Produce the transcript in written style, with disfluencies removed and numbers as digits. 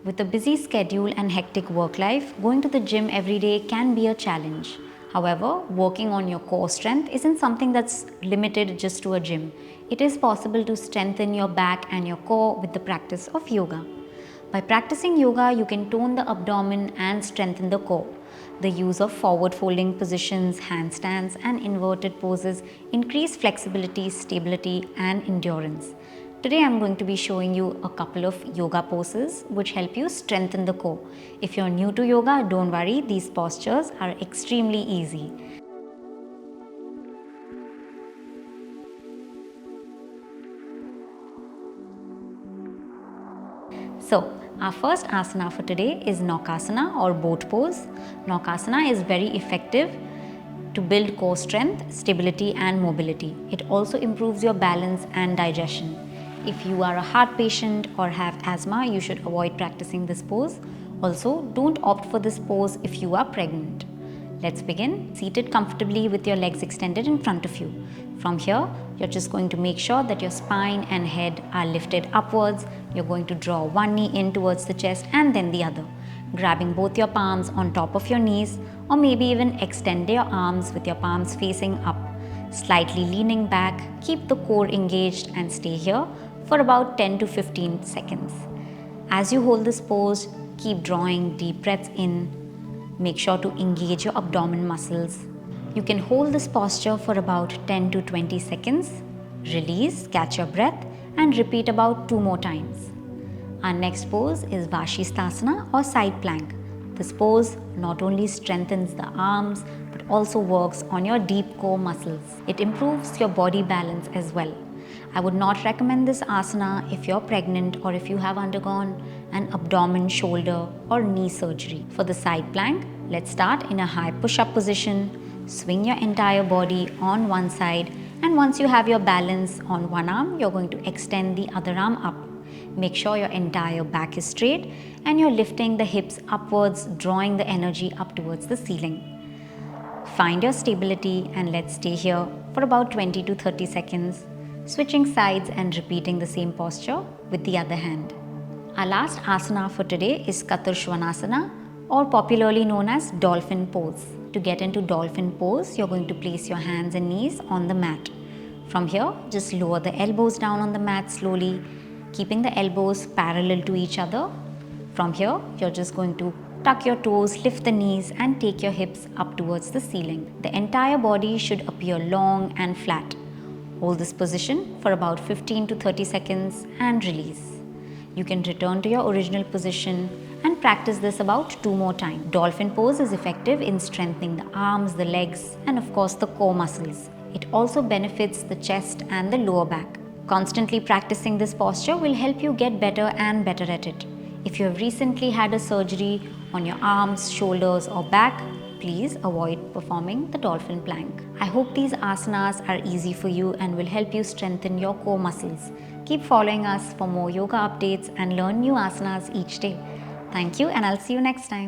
With a busy schedule and hectic work life, going to the gym every day can be a challenge. However, working on your core strength isn't something that's limited just to a gym. It is possible to strengthen your back and your core with the practice of yoga. By practicing yoga, you can tone the abdomen and strengthen the core. The use of forward folding positions, handstands, and inverted poses increase flexibility, stability, and endurance. Today I'm going to be showing you a couple of yoga poses which help you strengthen the core. If you're new to yoga, don't worry, these postures are extremely easy. So, our first asana for today is Nokasana or boat pose. Nokasana is very effective to build core strength, stability and mobility. It also improves your balance and digestion. If you are a heart patient or have asthma, you should avoid practicing this pose. Also, don't opt for this pose if you are pregnant. Let's begin. Seated comfortably with your legs extended in front of you. From here, you're just going to make sure that your spine and head are lifted upwards. You're going to draw one knee in towards the chest and then the other, grabbing both your palms on top of your knees, or maybe even extend your arms with your palms facing up. Slightly leaning back, keep the core engaged and stay here for about 10 to 15 seconds. As you hold this pose, keep drawing deep breaths in. Make sure to engage your abdomen muscles. You can hold this posture for about 10 to 20 seconds. Release, catch your breath, and repeat about 2 more times. Our next pose is Vasisthasana or side plank. This pose not only strengthens the arms but also works on your deep core muscles. It improves your body balance as well. I would not recommend this asana if you're pregnant or if you have undergone an abdomen, shoulder or knee surgery. For the side plank, let's start in a high push-up position. Swing your entire body on one side, and once you have your balance on one arm, you're going to extend the other arm up. Make sure your entire back is straight and you're lifting the hips upwards, drawing the energy up towards the ceiling. Find your stability and let's stay here for about 20 to 30 seconds, switching sides and repeating the same posture with the other hand. Our last asana for today is Catur svanasana, or popularly known as Dolphin Pose. To get into Dolphin Pose, you're going to place your hands and knees on the mat. From here, just lower the elbows down on the mat slowly, keeping the elbows parallel to each other. From here, you're just going to tuck your toes, lift the knees and take your hips up towards the ceiling. The entire body should appear long and flat. Hold this position for about 15 to 30 seconds and release. You can return to your original position and practice this about 2 more times. Dolphin pose is effective in strengthening the arms, the legs, and of course the core muscles. It also benefits the chest and the lower back. Constantly practicing this posture will help you get better and better at it. If you have recently had a surgery on your arms, shoulders, or back, please avoid performing the Dolphin Plank. I hope these asanas are easy for you and will help you strengthen your core muscles. Keep following us for more yoga updates and learn new asanas each day. Thank you, and I'll see you next time.